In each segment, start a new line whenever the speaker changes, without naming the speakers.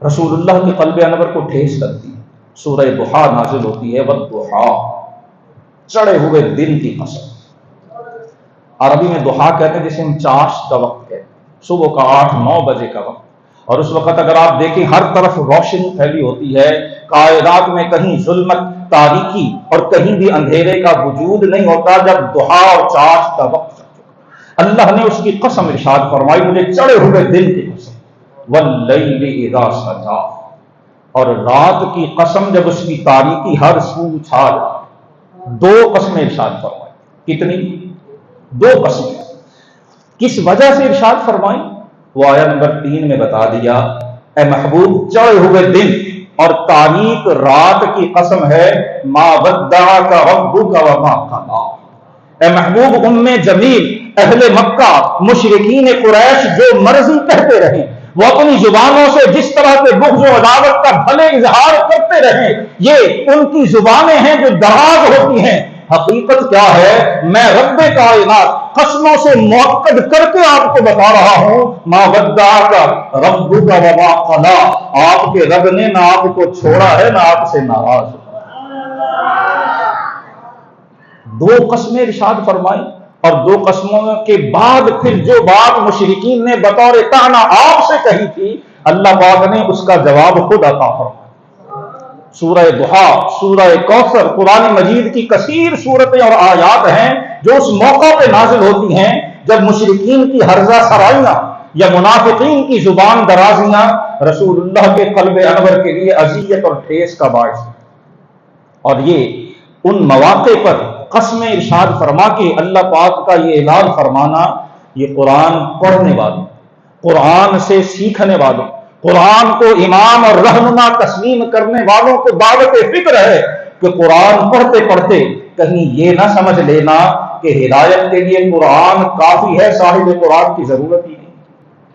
رسول اللہ کے قلب انور کو ٹھیس کرتی ہے۔ سورہ ضحیٰ نازل ہوتی ہے، والضحیٰ، چڑھے ہوئے دن کی قسم۔ عربی میں ضحیٰ کہتے ہیں جسے ہم چاش کا وقت کہتے ہیں، صبح کا 8-9 بجے کا وقت، اور اس وقت اگر آپ دیکھیں ہر طرف روشنی پھیلی ہوتی ہے، کائنات میں کہیں ظلمت، تاریکی اور کہیں بھی اندھیرے کا وجود نہیں ہوتا جب ضحیٰ اور چاش کا وقت چل چکا۔ اللہ نے اس کی قسم ارشاد فرمائی، مجھے چڑھے ہوئے دن کی قسم، واللیل اذا سجا، اور رات کی قسم جب اس کی تاریکی ہر سو چھا جائے۔ دو قسمیں ارشاد فرمائی۔ کتنی؟ دو قسمیں۔ کس وجہ سے ارشاد فرمائی؟ وہ آیت نمبر 3 میں بتا دیا، اے محبوب چڑھے ہوئے دن اور تاریک رات کی قسم ہے، ما ودعک ربک وما قلی۔ اے محبوب ام جمیل، اہل مکہ، مشرکین قریش جو مرضی کہتے رہیں، وہ اپنی زبانوں سے جس طرح کے بغض و عداوت کا بھلے اظہار کرتے رہیں، یہ ان کی زبانیں ہیں جو دراز ہوتی ہیں۔ حقیقت کیا ہے؟ میں رب کائنات قسموں سے مؤکد کر کے آپ کو بتا رہا ہوں، ما ودعک ربک وما قلی، آپ کے رب نے نہ آپ کو چھوڑا ہے نہ آپ سے ناراض ہو۔ دو قسمیں ارشاد فرمائی، اور دو قسموں کے بعد پھر جو بات مشرکین نے بطور طعنہ آپ سے کہی تھی، اللہ پاک نے اس کا جواب خود عطا فرمایا۔ سورہ ضحیٰ، سورہ کوثر، قرآن مجید کی کثیر سورتیں اور آیات ہیں جو اس موقع پہ نازل ہوتی ہیں جب مشرکین کی ہرزہ سرائیاں یا منافقین کی زبان درازیاں رسول اللہ کے قلب انور کے لیے اذیت اور ٹھیس کا باعث ہیں۔ اور یہ ان مواقع پر قسم ارشاد فرما کے اللہ پاک کا یہ اعلان فرمانا، یہ قرآن پڑھنے والوں، قرآن سے سیکھنے والوں، قرآن کو امام اور رہنما تسلیم کرنے والوں کو دعوت فکر ہے کہ قرآن پڑھتے پڑھتے کہیں یہ نہ سمجھ لینا کہ ہدایت کے لیے قرآن کافی ہے، صاحب قرآن کی ضرورت ہی نہیں۔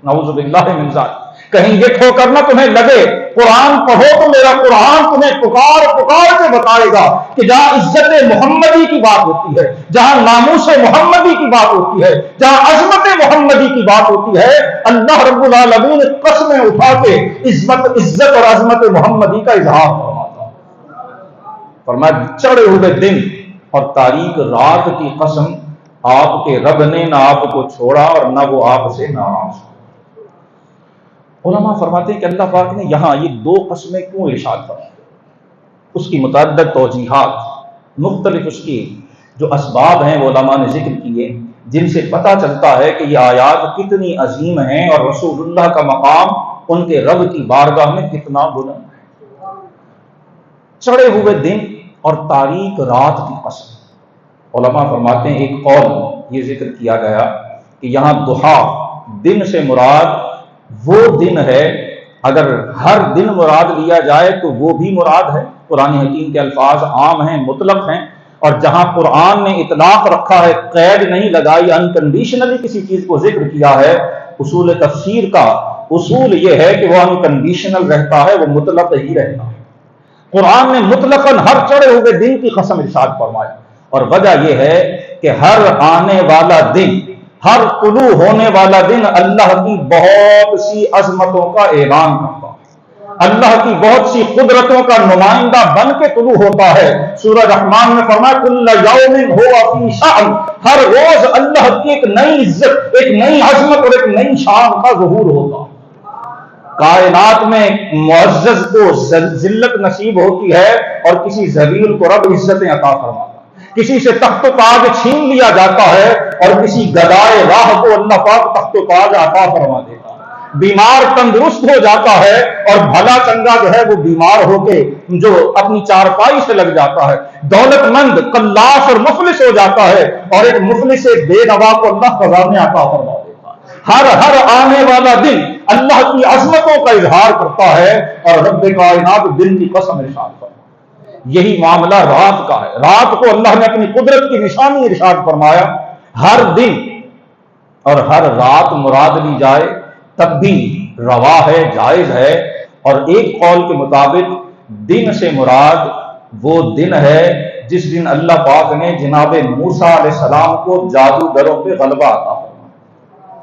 نعوذ باللہ من ذالک۔ کہیں یہ ٹھوکر نہ تمہیں لگے قرآن پڑھو تو میرا قرآن تمہیں پکار پکار کے بتائے گا کہ جہاں عزت محمدی کی بات ہوتی ہے، جہاں ناموس محمدی کی بات ہوتی ہے، جہاں عظمت محمدی کی بات ہوتی ہے، اللہ رب العالمین قسمیں اٹھا کے عزت اور عظمت محمدی کا اظہار فرماتا ہے۔ فرمایا چڑھے ہوئے دن اور تاریک رات کی قسم، آپ کے رب نے نہ آپ کو چھوڑا اور نہ وہ آپ سے ناراض۔ علماء فرماتے ہیں کہ اللہ پاک نے یہاں یہ دو قسمیں کیوں ارشاد فرمائی؟ اس کی متعدد توجیحات، مختلف اس کی جو اسباب ہیں وہ علماء نے ذکر کیے، جن سے پتہ چلتا ہے کہ یہ آیات کتنی عظیم ہیں اور رسول اللہ کا مقام ان کے رب کی بارگاہ میں کتنا بلند ہے۔ چڑھے ہوئے دن اور تاریک رات کی قسم، علماء فرماتے ہیں ایک قول یہ ذکر کیا گیا کہ یہاں ضحیٰ دن سے مراد وہ دن ہے، اگر ہر دن مراد لیا جائے تو وہ بھی مراد ہے، قرآن حکیم کے الفاظ عام ہیں، مطلق ہیں، اور جہاں قرآن نے اطلاق رکھا ہے، قید نہیں لگائی، انکنڈیشنلی کسی چیز کو ذکر کیا ہے، اصول تفسیر کا اصول یہ ہے کہ وہ انکنڈیشنل رہتا ہے، وہ مطلق ہی رہتا ہے۔ قرآن نے مطلقاً ہر چڑھے ہوئے دن کی قسم ارشاد فرمائی، اور وجہ یہ ہے کہ ہر آنے والا دن، ہر طلوع ہونے والا دن اللہ کی بہت سی عظمتوں کا اعلان کرتا ہے، اللہ کی بہت سی قدرتوں کا نمائندہ بن کے طلوع ہوتا ہے۔ سورہ رحمان میں فرمایا کل یوم ہوا فی شأن، ہر روز اللہ کی ایک نئی عزت، ایک نئی عظمت اور ایک نئی شان کا ظہور ہوتا ہے۔ کائنات میں معزز کو ذلت نصیب ہوتی ہے اور کسی ذلیل کو رب عزتیں عطا فرماتا ہے، کسی سے تخت و تاج چھین لیا جاتا ہے اور کسی گدائے راہ کو اللہ پاک تخت و تاج عطا فرما دیتا ہے، بیمار تندرست ہو جاتا ہے اور بھلا چنگا جو ہے وہ بیمار ہو کے جو اپنی چارپائی سے لگ جاتا ہے، دولت مند قلاش اور مفلس ہو جاتا ہے اور ایک مفلس بے نوا کو اللہ خزانے عطا فرما دیتا ہے۔ ہر آنے والا دن اللہ کی عظمتوں کا اظہار کرتا ہے، اور رب کائنات دن کی قسم ارشاد فرماتا ہے۔ یہی معاملہ رات کا ہے، رات کو اللہ نے اپنی قدرت کی نشانی ارشاد فرمایا، ہر دن اور ہر رات مراد لی جائے تب بھی روا ہے، جائز ہے، اور ایک قول کے مطابق دن سے مراد وہ دن ہے جس دن اللہ پاک نے جناب موسیٰ علیہ السلام کو جادوگروں پہ غلبہ عطا فرمایا۔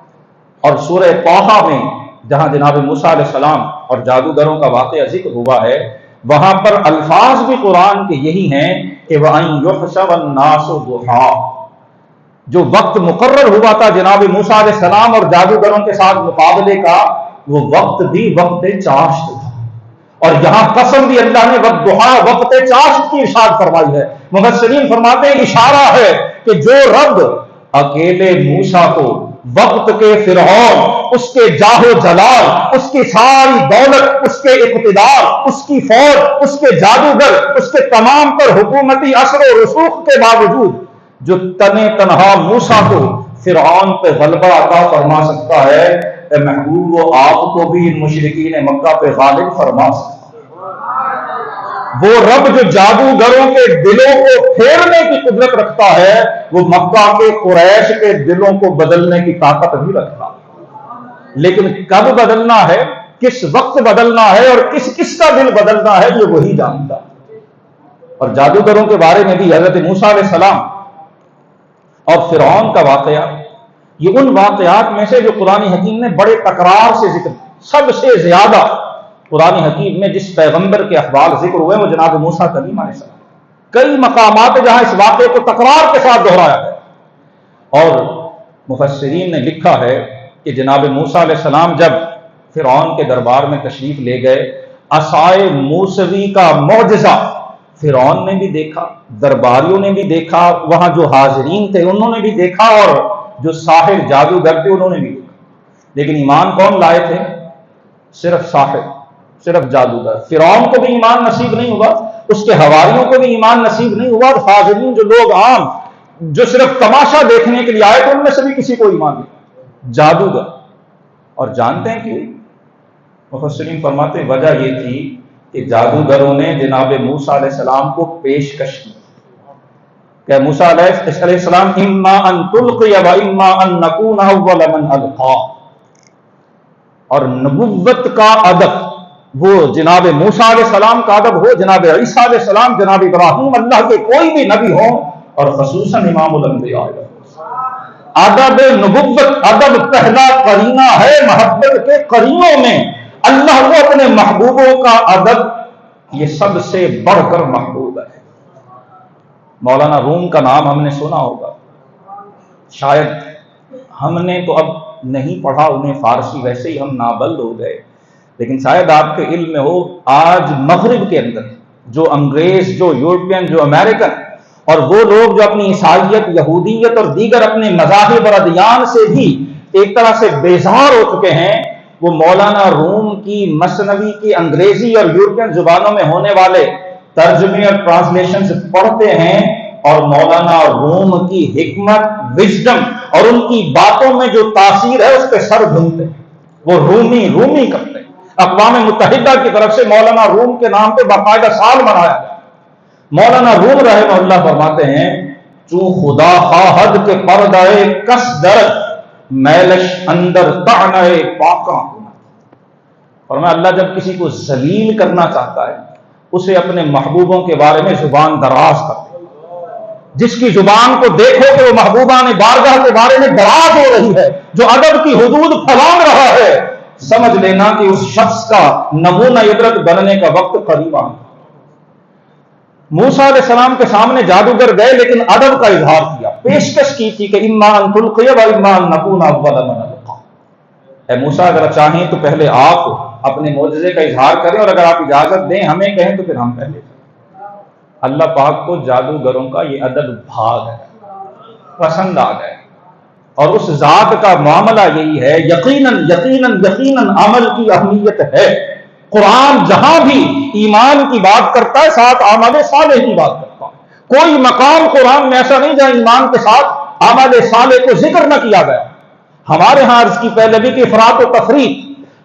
اور سورہ طٰہٰ میں جہاں جناب موسیٰ علیہ السلام اور جادوگروں کا واقعہ ذکر ہوا ہے، وہاں پر الفاظ بھی قرآن کے یہی ہیں کہ وَأَن يُحْشَرَ النَّاسُ ضُحًى، جو وقت مقرر ہوا تھا جناب موسیٰ علیہ السلام اور جادوگروں کے ساتھ مقابلے کا، وہ وقت بھی وقت چاشت تھا۔ اور یہاں قسم بھی اللہ نے وَالضُّحَىٰ، وقت چاشت کی ارشاد فرمائی ہے۔ مفسرین فرماتے ہیں اشارہ ہے کہ جو رب اکیلے موسیٰ کو وقت کے فرعون، اس کے جاہ و جلال، اس کی ساری دولت، اس کے اقتدار، اس کی فوج، اس کے جادوگر، اس کے تمام پر حکومتی اثر و رسوخ کے باوجود جو تنے تنہا موسیٰ کو فرعون پہ غلبہ عطا فرما سکتا ہے، اے محبوب وہ آپ کو بھی ان مشرکین مکہ پہ غالب فرما سکتا ہے۔ وہ رب جو جادوگروں کے دلوں کو پھیرنے کی قدرت رکھتا ہے، وہ مکہ کے قریش کے دلوں کو بدلنے کی طاقت بھی رکھتا ہے، لیکن کب بدلنا ہے، کس وقت بدلنا ہے اور کس کس کا دل بدلنا ہے، یہ وہی جانتا ہے۔ اور جادوگروں کے بارے میں بھی حضرت موسیٰ علیہ السلام اور فرعون کا واقعہ، یہ ان واقعات میں سے جو قرآن حکیم نے بڑے تکرار سے ذکر، سب سے زیادہ قرآن حکیم میں جس پیغمبر کے احوال ذکر ہوئے وہ جناب موسیٰ کلیم علیہ السلام۔ کئی مقامات جہاں اس واقعے کو تکرار کے ساتھ دہرایا ہے، اور مفسرین نے لکھا ہے کہ جناب موسیٰ علیہ السلام جب فرعون کے دربار میں تشریف لے گئے، عصائے موسوی کا معجزہ فرعون نے بھی دیکھا، درباریوں نے بھی دیکھا، وہاں جو حاضرین تھے انہوں نے بھی دیکھا، اور جو ساحر جادوگر تھے انہوں نے بھی دیکھا۔ لیکن ایمان کون لائے تھے؟ صرف ساحر، صرف جادوگر۔ فرعون کو بھی ایمان نصیب نہیں ہوا، اس کے حواریوں کو بھی ایمان نصیب نہیں ہوا، اور حاضرین جو لوگ عام جو صرف تماشا دیکھنے کے لیے آئے تھے ان میں سے بھی کسی کو ایمان نہیں۔ جادوگر۔ اور جانتے ہیں کہ مفسرین فرماتے ہیں وجہ یہ تھی کہ جادوگروں نے جناب موسیٰ علیہ السلام کو پیشکش کی کہ موسیٰ علیہ السلام اما ان تلقی و اما ان نکون اول من القا، اور نبوت کا ادب وہ جناب موسیٰ علیہ السلام کا ادب ہو، جناب عیسیٰ علیہ السلام، جناب ابراہیم، اللہ کے کوئی بھی نبی ہو، اور خصوصاً امام الانبیاء، ادب نبوت، ادب پہلا قرینہ ہے محبت کے قرینوں میں۔ اللہ کو اپنے محبوبوں کا ادب یہ سب سے بڑھ کر محبوب ہے۔ مولانا روم کا نام ہم نے سنا ہوگا، شاید ہم نے تو اب نہیں پڑھا انہیں فارسی، ویسے ہی ہم نابلد ہو گئے، لیکن شاید آپ کے علم میں ہو آج مغرب کے اندر جو انگریز، جو یورپین، جو امریکن، اور وہ لوگ جو اپنی عیسائیت، یہودیت اور دیگر اپنے مذاہب اور ادیان سے بھی ایک طرح سے بیزار ہو چکے ہیں، وہ مولانا روم کی مثنوی کی انگریزی اور یورپین زبانوں میں ہونے والے ترجمے اور ٹرانسلیشنز پڑھتے ہیں، اور مولانا روم کی حکمت، وژڈم اور ان کی باتوں میں جو تاثیر ہے اس پہ سر دھنتے ہیں، وہ رومی کرتے ہیں۔ اقوام متحدہ کی طرف سے مولانا روم کے نام پہ باقاعدہ سال منایا گیا۔ مولانا روم رحمہ اللہ فرماتے ہیں چوں خدا خواہد کے پردائے کس درد میلش اندر تعنائے پاکاں، فرمایا اللہ جب کسی کو ذلیل کرنا چاہتا ہے اسے اپنے محبوبوں کے بارے میں زبان دراز کرتا ہے۔ جس کی زبان کو دیکھو کہ وہ محبوبان بارگاہ کے بارے میں دراز ہو رہی ہے، جو ادب کی حدود پھلانگ رہا ہے، سمجھ لینا کہ اس شخص کا نمونہ عبرت بننے کا وقت قریب آ۔ موسیٰ علیہ السلام کے سامنے جادوگر گئے لیکن ادب کا اظہار کیا، پیشکش کی تھی کہ اما ان تلقی و اما ان نکون اول من القا، اے موسیٰ اگر چاہیں تو پہلے آپ اپنے معجزے کا اظہار کریں، اور اگر آپ اجازت دیں ہمیں کہیں تو پھر ہم پہلے۔ اللہ پاک کو جادوگروں کا یہ ادب بھاگ ہے، پسند آ گئے، اور اس ذات کا معاملہ یہی ہے۔ یقیناً عمل کی اہمیت ہے۔ قرآن جہاں بھی ایمان کی بات کرتا ہے ساتھ اعمال صالح کی بات کرتا ہے۔ کوئی مقام قرآن میں ایسا نہیں جہاں ایمان کے ساتھ اعمال صالح کو ذکر نہ کیا گیا۔ ہمارے ہاں عرض کی پہلے کہ افراط و تفریط،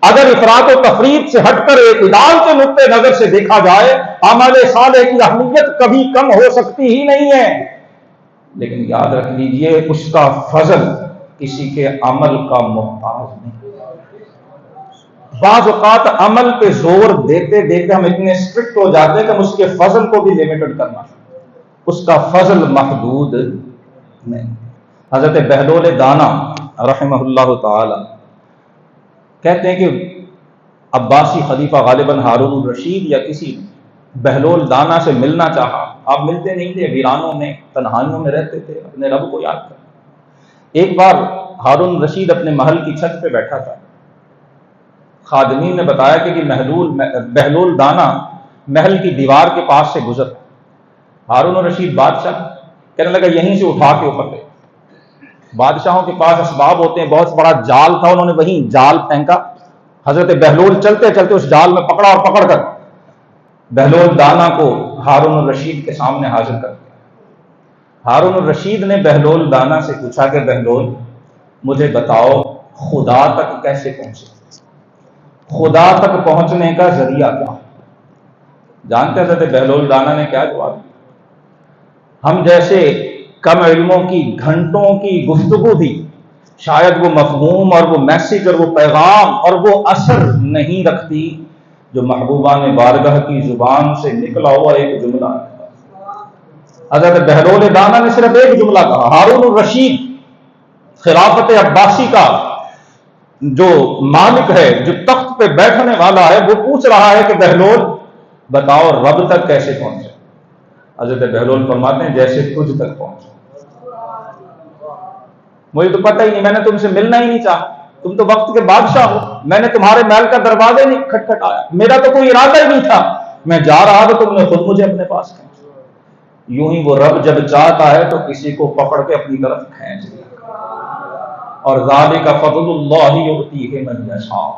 اگر افراط و تفریط سے ہٹ کر اعتدال کے نقطہ نظر سے دیکھا جائے اعمال صالح کی اہمیت کبھی کم ہو سکتی ہی نہیں ہے، لیکن یاد رکھ لیجئے اس کا فضل کسی کے عمل کا محتاج نہیں۔ بعض اوقات عمل پہ زور دیتے دیتے ہم اتنے اسٹرکٹ ہو جاتے ہیں کہ ہم اس کے فضل کو بھی لمیٹڈ کرنا، اس کا فضل محدود نہیں۔ حضرت بہلول دانا رحمہ اللہ تعالی کہتے ہیں کہ عباسی خلیفہ غالباً ہارون الرشید یا کسی بہلول دانا سے ملنا چاہا. آپ ملتے نہیں تھے، ویرانوں میں تنہائیوں میں رہتے تھے، اپنے رب کو یاد کرتے. ایک بار ہارون الرشید اپنے محل کی چھت پہ بیٹھا تھا. خادمین نے بتایا کہ بہلول دانا محل کی دیوار کے پاس سے گزر. ہارون الرشید بادشاہ کہنے لگا یہیں سے اٹھا کے اوپر لے. بادشاہوں کے پاس اسباب ہوتے ہیں، بہت بڑا جال تھا، انہوں نے وہیں جال پھینکا. حضرت بہلول چلتے چلتے اس جال میں پکڑا اور پکڑ کر بہلول دانا کو ہارون الرشید کے سامنے حاضر کر دیا. ہارون الرشید نے بہلول دانا سے پوچھا کہ بہلول مجھے بتاؤ خدا تک کیسے پہنچے، خدا تک پہنچنے کا ذریعہ کیا؟ جانتے حضرت بہلول دانا نے کیا جواب دیا؟ ہم جیسے کم علموں کی گھنٹوں کی گفتگو بھی شاید وہ مفہوم اور وہ میسج اور وہ پیغام اور وہ اثر نہیں رکھتی جو محبوبہ نے بارگاہ کی زبان سے نکلا ہوا ایک جملہ ہے. حضرت بہلول دانا نے صرف ایک جملہ کہا. ہارون الرشید خلافت عباسی کا جو مالک ہے، جو تخت پہ بیٹھنے والا ہے، وہ پوچھ رہا ہے کہ بہلول بتاؤ رب تک کیسے پہنچے. حضرت بہلول فرماتے ہیں جیسے تجھ تک پہنچے. مجھے تو پتہ ہی نہیں، میں نے تم سے ملنا ہی نہیں چاہا، تم تو وقت کے بادشاہ ہو، میں نے تمہارے محل کا دروازے نہیں کھٹکھٹایا، میرا تو کوئی ارادہ ہی نہیں تھا، میں جا رہا تو تم نے خود مجھے اپنے پاس کھینچا. یوں ہی وہ رب جب چاہتا ہے تو کسی کو پکڑ کے اپنی طرف کھینچ لیا. اور ذالک فضل اللہ یؤتیہ من یشاء.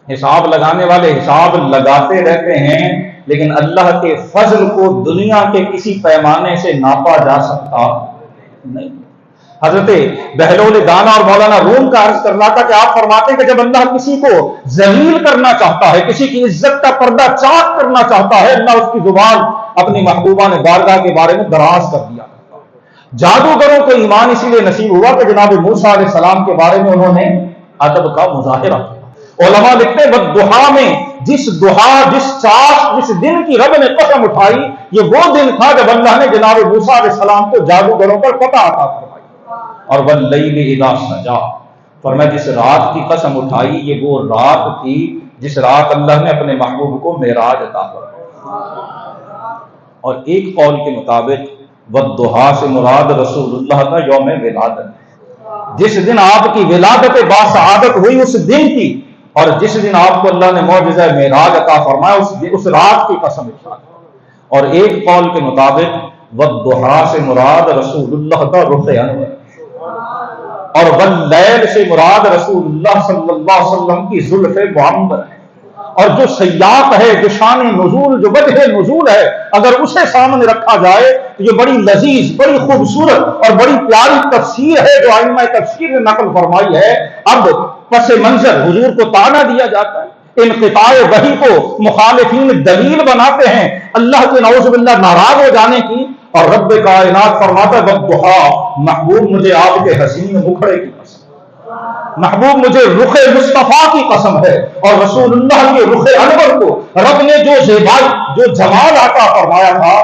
حساب لگانے والے حساب لگاتے رہتے ہیں، لیکن اللہ کے فضل کو دنیا کے کسی پیمانے سے ناپا جا سکتا نہیں. حضرت بہلول دانا اور مولانا روم کا عرض کرنا تھا کہ آپ فرماتے ہیں کہ جب اللہ کسی کو ذلیل کرنا چاہتا ہے، کسی کی عزت کا پردہ چاک کرنا چاہتا ہے، اللہ اس کی زبان اپنی محبوبہ نے بارگاہ کے بارے میں دراز کر دیا. جادوگروں کو ایمان اسی لیے نصیب ہوا کہ جناب موسیٰ علیہ السلام کے بارے میں انہوں نے ادب کا مظاہرہ کیا. علماء لکھتے ہیں والضحیٰ میں جس دہا، جس چاش، جس دن کی رب نے قسم اٹھائی، یہ وہ دن تھا جب اللہ نے جناب موسیٰ علیہ السلام کو جادوگروں پر فتح عطا فرمائی. اور واللیل اذا سجا، فرمایا جس رات کی قسم اٹھائی یہ وہ رات تھی جس رات اللہ نے اپنے محبوب کو معراج عطا فرمایا. اور ایک قول کے مطابق والضحیٰ سے مراد رسول اللہ کا یوم ولادت، جس دن آپ کی ولادت باسعادت ہوئی اس دن کی، اور جس دن آپ کو اللہ نے معجزہ معراج عطا فرمایا اس رات کی قسم اٹھائی. اور ایک قول کے مطابق والضحیٰ سے مراد رسول اللہ کا رخ انور، اور واللیل سے مراد رسول اللہ صلی اللہ علیہ وسلم کی زلف معمر ہے. اور جو سیاق ہے، جو شان نزول، جو وجہ نزول ہے، اگر اسے سامنے رکھا جائے تو یہ بڑی لذیذ، بڑی خوبصورت اور بڑی پیاری تفسیر ہے جو ائمہ تفسیر نے نقل فرمائی ہے. اب پس منظر حضور کو طعنہ دیا جاتا ہے، انقطاع وحی کو مخالفین دلیل بناتے ہیں اللہ کے نعوذ باللہ ناراض ہو جانے کی، اور رب کائنات فرماتا ہے والضحیٰ، محبوب مجھے آپ کے حسین مکھڑے کی قسم، محبوب مجھے رخ مصطفیٰ کی قسم ہے. اور رسول اللہ کے رخ انور کو رب نے جو زیبائی، جو جمال عطا فرمایا تھا،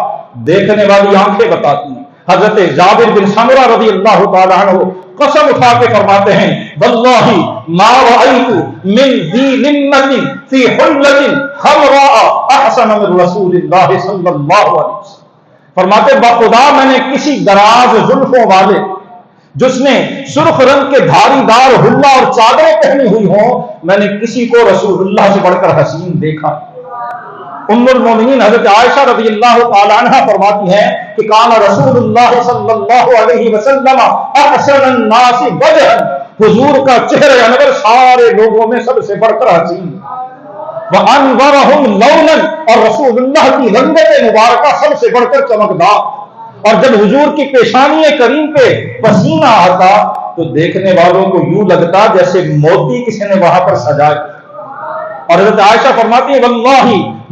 دیکھنے والی آنکھیں بتاتی ہیں. حضرت جابر بن سمرہ رضی اللہ تعالیٰ عنہ قسم اٹھا کے فرماتے ہیں واللہ ما رأیت من ذی لمۃ فی حلۃ حمراء احسن من رسول اللہ صلی اللہ علیہ وسلم. فرماتے بخدا میں نے کسی دراز زلفوں والے جس نے سرخ رنگ کے دھاری دار حلہ اور چادریں پہنی ہوئی ہوں، میں نے کسی کو رسول اللہ سے بڑھ کر حسین دیکھا. ام المومنین حضرت عائشہ رضی اللہ تعالی عنہ فرماتی ہیں کہ کان رسول اللہ صلی اللہ علیہ وسلم احسن الناس وجہا، حضور کا چہرہ انور سارے لوگوں میں سب سے بڑھ کر حسین، وانورہم لونا، اور رسول اللہ کی رنگت مبارکہ سب سے بڑھ کر چمکدار. اور جب حضور کی پیشانی کریم پہ پسینہ آتا تو دیکھنے والوں کو یوں لگتا جیسے موتی کسی نے وہاں پر سجایا. اور حضرت عائشہ فرماتی ہے واللہ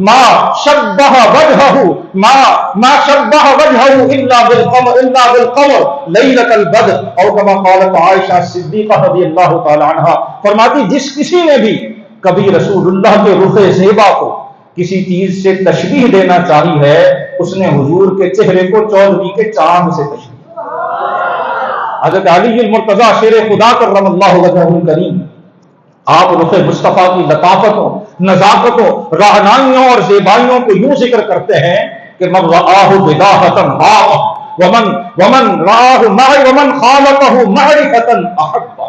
ما شبہ وجہہ ما شبہ وجہہ الا بالقمر لیلۃ البدر، اور کما قالت عائشہ صدیقہ رضی اللہ تعالی عنہا فرماتی جس کسی نے بھی کبھی رسول اللہ کے رخ زیبا کو کسی چیز سے تشبیہ دینا چاہی ہے، اس نے حضور کے چہرے کو چودھویں کے چاند سے تشبیہ. حضرت علی المرتضیٰ شیر خدا کرم اللہ وجہہ الکریم آپ رخ مصطفیٰ کی لطافتوں، نزاکتوں، رہنائیوں اور زیبائیوں کو یوں ذکر کرتے ہیں کہ من رآہ بداہۃ ہاء ومن رآہ معی ومن خالقہ معرفۃ احب،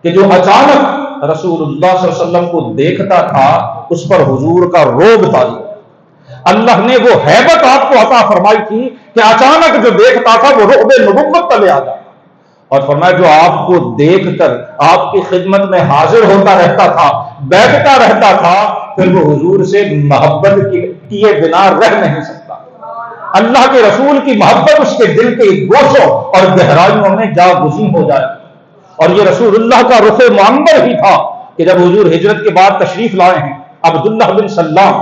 کہ جو اچانک رسول اللہ صلی اللہ علیہ وسلم کو دیکھتا تھا اس پر حضور کا روب تاری، اللہ نے وہ ہیبت آپ کو عطا فرمائی تھی کہ اچانک جو دیکھتا تھا وہ رعب نبوت تلے آ جاتا، اور فرمایا جو آپ کو دیکھ کر آپ کی خدمت میں حاضر ہوتا رہتا تھا، بیٹھتا رہتا تھا، پھر وہ حضور سے محبت کیے بنا رہ نہیں سکتا، اللہ کے رسول کی محبت اس کے دل کے گوشوں اور گہرائیوں میں جا گزین ہو جائے۔ اور یہ رسول اللہ کا رخ معمر ہی تھا کہ جب حضور ہجرت کے بعد تشریف لائے ہیں، عبداللہ بن سلام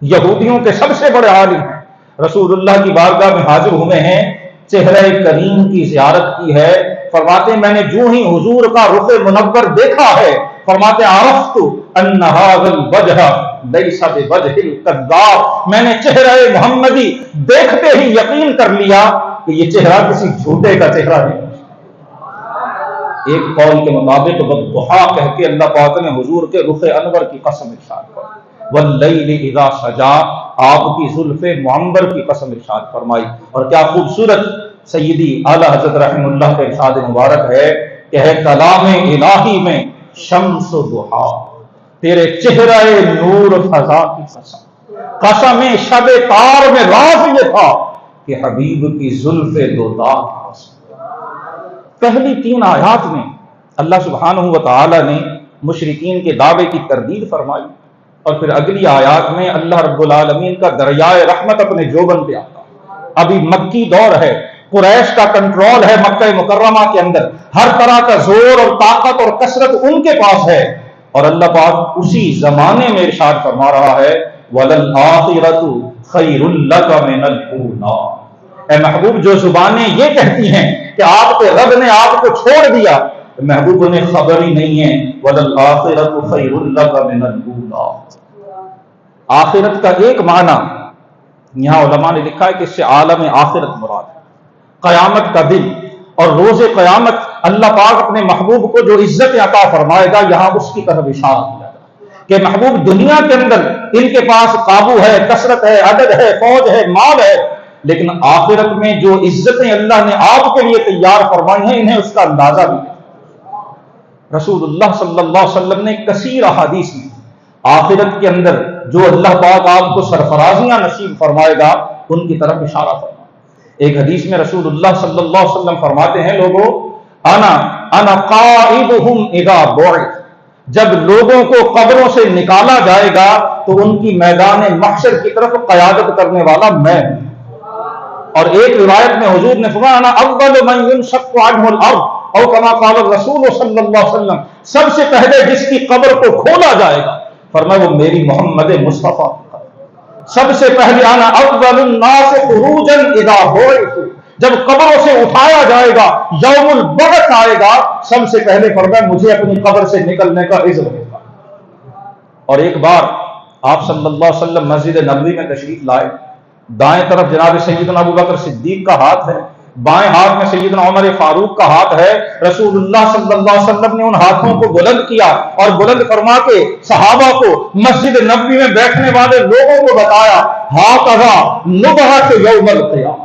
یہودیوں کے سب سے بڑے عالم ہیں، رسول اللہ کی بارگاہ میں حاضر ہوئے ہیں، چہرہ کریم کی زیارت کی ہے، فرماتے میں نے جو ہی حضور کا رخ منور دیکھا ہے، فرماتے عرفت ان ھذا الوجہ لیس بوجہ الکذاب، میں نے چہرہ محمدی دیکھتے ہی یقین کر لیا کہ یہ چہرہ کسی جھوٹے کا چہرہ نہیں۔ ایک قول کے مطابق والضحیٰ کہہ کے اللہ پاک نے حضور کے رخ انور کی قسم ارشاد فرمائی، واللیل اذا سجا، آپ کی زلف معمر کی قسم ارشاد فرمائی۔ اور کیا خوبصورت سیدی اعلی حضرت رحمہ اللہ کا ارشاد مبارک ہے کہ ہے کلام الہی میں شمس و ضحیٰ، تیرے چہرہ نور فضا کی قسم، قسم شب تار میں راز یہ تھا کہ حبیب کی زلف دوتا کی قسم۔ پہلی 3 آیات میں اللہ سبحانہ و تعالی نے مشرکین کے دعوے کی تردید فرمائی، اور پھر اگلی آیات میں اللہ رب العالمین کا دریائے رحمت اپنے جوبن پہ آتا۔ ابھی مکی دور ہے، قریش کا کنٹرول ہے مکہ مکرمہ کے اندر، ہر طرح کا زور اور طاقت اور کثرت ان کے پاس ہے، اور اللہ پاک اسی زمانے میں ارشاد فرما رہا ہے وَلَلْآخِرَةُ خَيْرٌ لَكَ مِنَ الْأُولَىٰ، اے محبوب جو زبانیں یہ کہتی ہیں کہ آپ کے رب نے آپ کو چھوڑ دیا، محبوب نے خبر ہی نہیں ہے وَلَلْآخِرَةُ خَيْرٌ لَكَ مِنَ الْأُولَىٰ۔ آخرت کا ایک معنی یہاں علماء نے لکھا ہے کہ اس سے عالم آخرت مراد ہے، قیامت کا دن، اور روز قیامت اللہ پاک اپنے محبوب کو جو عزت عطا فرمائے گا یہاں اس کی طرف اشارہ کیا گیا کہ محبوب دنیا کے اندر ان کے پاس قابو ہے، کثرت ہے، عدد ہے، فوج ہے، مال ہے، لیکن آخرت میں جو عزتیں اللہ نے آپ کے لیے تیار فرمائی ہیں انہیں اس کا اندازہ بھی ہے۔ رسول اللہ صلی اللہ علیہ وسلم نے کثیر احادیث میں آخرت کے اندر جو اللہ پاک آپ کو سرفرازیاں نصیب فرمائے گا ان کی طرف اشارہ فرمایا۔ ایک حدیث میں رسول اللہ صلی اللہ علیہ وسلم فرماتے ہیں لوگوں انا قائدہم اذا بعث، جب لوگوں کو قبروں سے نکالا جائے گا تو ان کی میدان محشر کی طرف قیادت کرنے والا میں ہوں۔ اور ایک روایت میں حضور نے فرمایا انا اول من ينشق عنه الارض او كما قال الرسول صلی اللہ علیہ وسلم، سب سے پہلے جس کی قبر کو کھولا جائے گا فرمایا وہ میری محمد مصطفیٰ، سب سے پہلے انا اول الناس خروجا اذا بعث، جب قبروں سے اٹھایا جائے گا، یوم البعث آئے گا، سب سے پہلے فرمایا مجھے اپنی قبر سے نکلنے کا اذن ہوگا۔ اور ایک بار آپ صلی اللہ علیہ وسلم مسجد نبوی میں تشریف لائے، دائیں طرف جناب سیدنا ابوبکر صدیق کا ہاتھ ہے، بائیں ہاتھ میں سیدنا عمر فاروق کا ہاتھ ہے، رسول اللہ صلی اللہ علیہ وسلم نے ان ہاتھوں کو بلند کیا اور بلند فرما کے صحابہ کو، مسجد نبوی میں بیٹھنے والے لوگوں کو بتایا ھذا نبعث یوم القیامہ،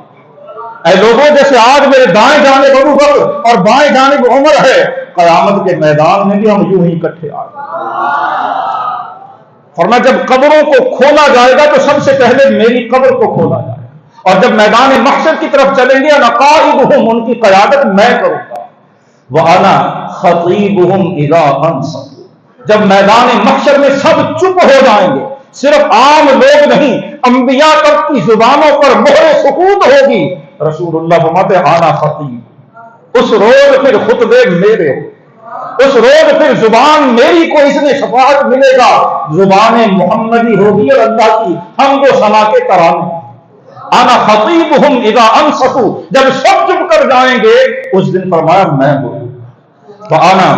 اے لوگوں جیسے آج میرے دائیں جانب ابوبکر اور بائیں جانب عمر ہے، قیامت کے میدان میں بھی ہم یوں ہی اکٹھے آئے۔ فرمایا جب قبروں کو کھولا جائے گا تو سب سے پہلے میری قبر کو کھولا جائے گا، اور جب میدان محشر کی طرف چلیں گے انا قائدہم، ان کی قیادت میں کروں گا، وانا خطیبہم اذا انصتوا، جب میدان محشر میں سب چپ ہو جائیں گے، صرف عام لوگ نہیں انبیاء تک کی زبانوں پر مہر سکوت ہوگی، رسول اللہ فرماتے انا خطیب، اس روز پھر خطبے میرے، اس روز پھر زبان میری کو اس میں شفاعت ملے گا، زبان محمدی ہوگی اور اللہ کی حمد و ثنا کے ترانے۔ انا خطیبہم اذا انصتوا، جب سب چپ کر جائیں گے اس دن فرمایا میں بولوں، وانا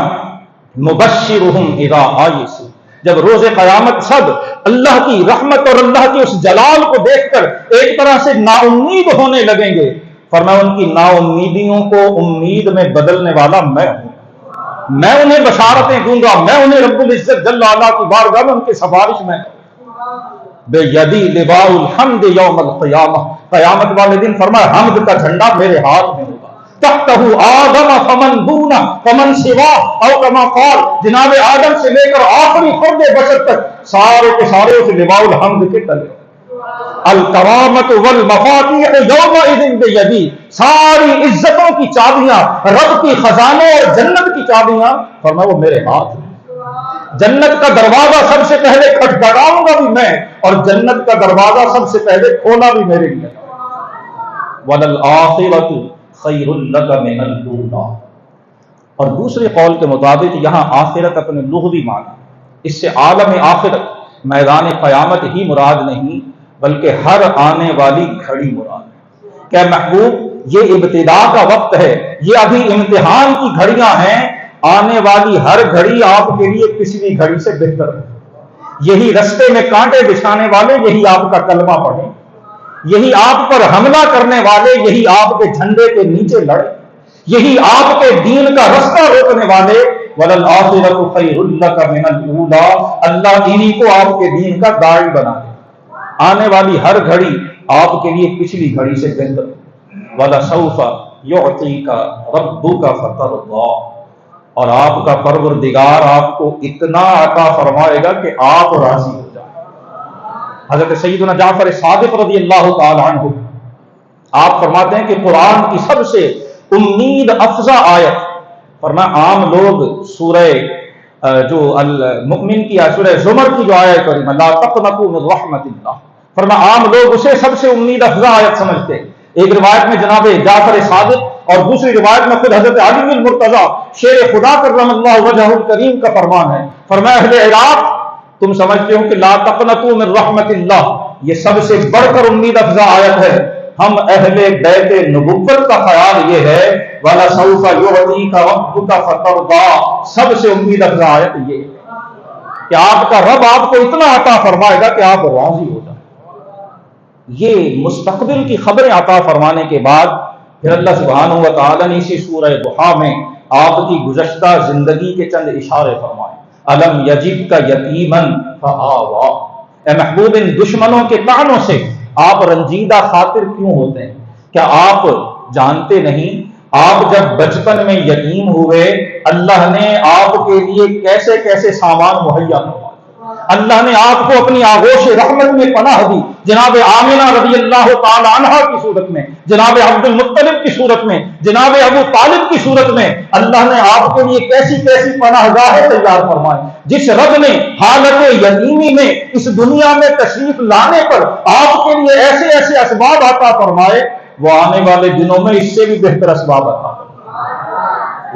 مبشرہم اذا آئسوا، جب روز قیامت سب اللہ کی رحمت اور اللہ کے اس جلال کو دیکھ کر ایک طرح سے نا امید ہونے لگیں گے، فرمایا ان کی نا امیدیوں کو امید میں بدلنے والا میں ہوں۔ میں انہیں بشارتیں دوں گا، میں انہیں رب العزت جل وعلا کی بارگاہ میں ان کی سفارش میں بے یدی لواء الحمد یوم القیامہ، قیامت والے دن فرمایا حمد کا جھنڈا میرے ہاتھ میں ہوگا، تحتہ آدم فمن دونہ فمن سوا، او کما قال، جناب آدم سے لے کر آخری فرد بشر تک سارے کے سارے اس لواء الحمد کے تلے، الکرامت والمفاتیح یومئذ بیدی، ساری عزتوں کی چابیاں، رب کی خزانوں اور جنت کی چابیاں فرمایا وہ میرے ہاتھ میں، جنت کا دروازہ سب سے پہلے کھٹکھٹاؤں گا بھی میں، اور جنت کا دروازہ سب سے پہلے کھولا بھی میرے لیے، وَلَلْآخِرَةُ خَيْرٌ لَكَ مِنَ الْأُولَىٰ۔ اور دوسرے قول کے مطابق یہاں آخرت اپنے لغوی معنی، اس سے عالم آخرت میدان قیامت ہی مراد نہیں بلکہ ہر آنے والی گھڑی مراد ہے۔ کہ محبوب یہ ابتدا کا وقت ہے، یہ ابھی امتحان کی گھڑیاں ہیں، آنے والی ہر گھڑی آپ کے لیے پچھلی گھڑی سے بہتر ہے۔ یہی رستے میں کانٹے بچھانے والے یہی آپ کا کلمہ پڑھیں، یہی آپ پر حملہ کرنے والے یہی آپ کے جھنڈے کے نیچے لڑے، یہی آپ کے دین کا رستہ روکنے والے، وَلَلْآخِرَةُ خَيْرٌ لَكَ مِنَ الْأُولَىٰ، اللہ انہی کو آپ کے دین کا داعی بنا دے۔ آنے والی ہر گھڑی آپ کے لیے پچھلی گھڑی سے بہتر ہے۔ وَلَسَوْفَ يُعْطِيكَ رَبُّكَ فَتَرْضَىٰ، اور آپ کا پروردگار آپ کو اتنا عطا فرمائے گا کہ آپ راضی ہو جائیں۔ حضرت سیدنا جعفر صادق رضی اللہ تعالی عنہ آپ فرماتے ہیں کہ قرآن کی سب سے امید افزا آیت، فرمایا عام لوگ سورہ جو المؤمن کی سورہ زمر کی جو آیت کریمہ لا تقنطوا من رحمت اللہ، فرمایا عام لوگ اسے سب سے امید افزا آیت سمجھتے ہیں۔ ایک روایت میں جناب جعفر صادق اور دوسری روایت میں خود حضرت علی المرتضیٰ شیر خدا کرم اللہ وجہہ الکریم کا فرمان ہے، فرمایا اہل عراق تم سمجھتے ہو کہ لا تقنطوا من رحمت اللہ یہ سب سے بڑھ کر امید افزا آیت ہے، ہم اہل بیت نبوت کا خیال یہ ہے وَلَسَوْفَ يُعْطِيكَ رَبُّكَ فَتَرْضَىٰ، سب سے امید افزا آیت یہ ہے کہ آپ کا رب آپ کو اتنا عطا فرمائے گا کہ آپ راضی ہو جائیں۔ یہ مستقبل کی خبریں عطا فرمانے کے بعد پھر اللہ سبحانہ و تعالیٰ نے اسی سورہ ضحیٰ میں آپ کی گزشتہ زندگی کے چند اشارے فرمائے، الم یجدک یتیما فآویٰ، اے محبوب ان دشمنوں کے طعنوں سے آپ رنجیدہ خاطر کیوں ہوتے ہیں؟ کیا آپ جانتے نہیں آپ جب بچپن میں یتیم ہوئے اللہ نے آپ کے لیے کیسے کیسے سامان مہیا کروایا، اللہ نے آپ کو اپنی آغوش رحمت میں پناہ دی، جناب آمنہ رضی اللہ تعالی عنہا کی صورت میں، جناب عبد المطلب کی صورت میں، جناب ابو طالب کی صورت میں، اللہ نے آپ کے لیے کیسی کیسی پناہ گاہیں تیار فرمائی۔ جس رب نے حالت یتیمی میں اس دنیا میں تشریف لانے پر آپ کے لیے ایسے ایسے اسباب عطا فرمائے، وہ آنے والے دنوں میں اس سے بھی بہتر اسباب عطا فرمائے۔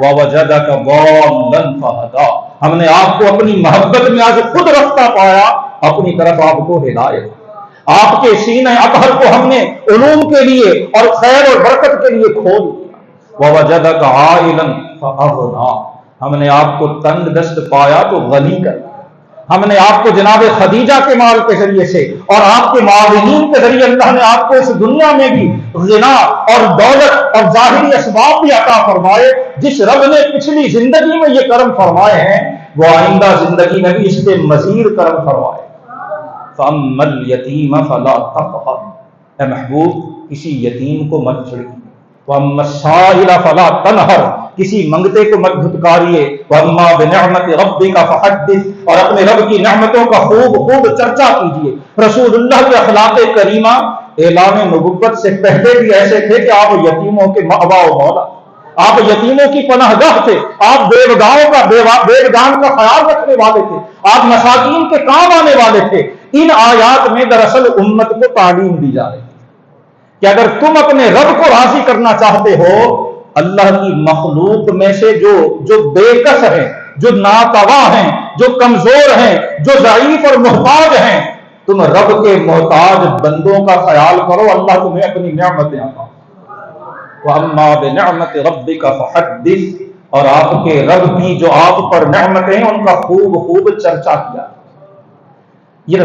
وَوَجَدَكَ ضَالًّا فَهَدَىٰ، ہم نے آپ کو اپنی محبت میں آج خود رفتہ پایا، اپنی طرف آپ کو ہدایت، آپ کے سینہ اطہر کو ہم نے علوم کے لیے اور خیر اور برکت کے لیے کھول دیا۔ وَوَجَدَكَ عَائِلًا فَأَغْنَىٰ، ہم نے آپ کو تنگ دست پایا تو غنی کر دیا۔ ہم نے آپ کو جناب خدیجہ کے مال کے ذریعے سے اور آپ کے معاونین کے ذریعے اللہ نے آپ کو اس دنیا میں بھی غنا اور دولت اور ظاہری اسباب بھی عطا فرمائے۔ جس رب نے پچھلی زندگی میں یہ کرم فرمائے ہیں وہ آئندہ زندگی میں بھی اس پہ مزید کرم فرمائے۔ فَأَمَّا الْيَتِيمَ فَلَا تَقْهَرْ، اے محبوب کسی یتیم کو مت جھڑکیے۔ وَأَمَّا السَّائِلَ فَلَا تَنْهَرْ، کسی منگتے کو مت دھتکاریے۔ وَأَمَّا بِنِعْمَةِ رَبِّكَ فَحَدِّثْ، اور اپنے رب کی نعمتوں کا خوب خوب چرچا کیجیے۔ رسول اللہ کے اخلاق کریمہ اعلان نبوت سے پہلے بھی ایسے تھے کہ آپ یتیموں کے مأویٰ و مولا، آپ یتیموں کی پناہ گاہ تھے، آپ بیوگان کا خیال رکھنے والے تھے، آپ مساکین کے کام آنے والے تھے۔ ان آیات میں دراصل امت کو تعلیم دی جا رہی ہے کہ اگر تم اپنے رب کو راضی کرنا چاہتے ہو، اللہ کی مخلوق میں سے جو بے کس ہیں، جو ناتواں ہیں، جو کمزور ہیں، جو ضعیف اور محتاج ہیں، تم رب کے محتاج بندوں کا خیال کرو، اللہ تمہیں اپنی نعمتیں عطا۔ وَأَمَّا بِنِعْمَةِ رَبِّكَ فَحَدِّثْ، اور آپ کے رب کی جو آپ پر نعمتیں ہیں ان کا خوب خوب چرچا کیا۔ یہ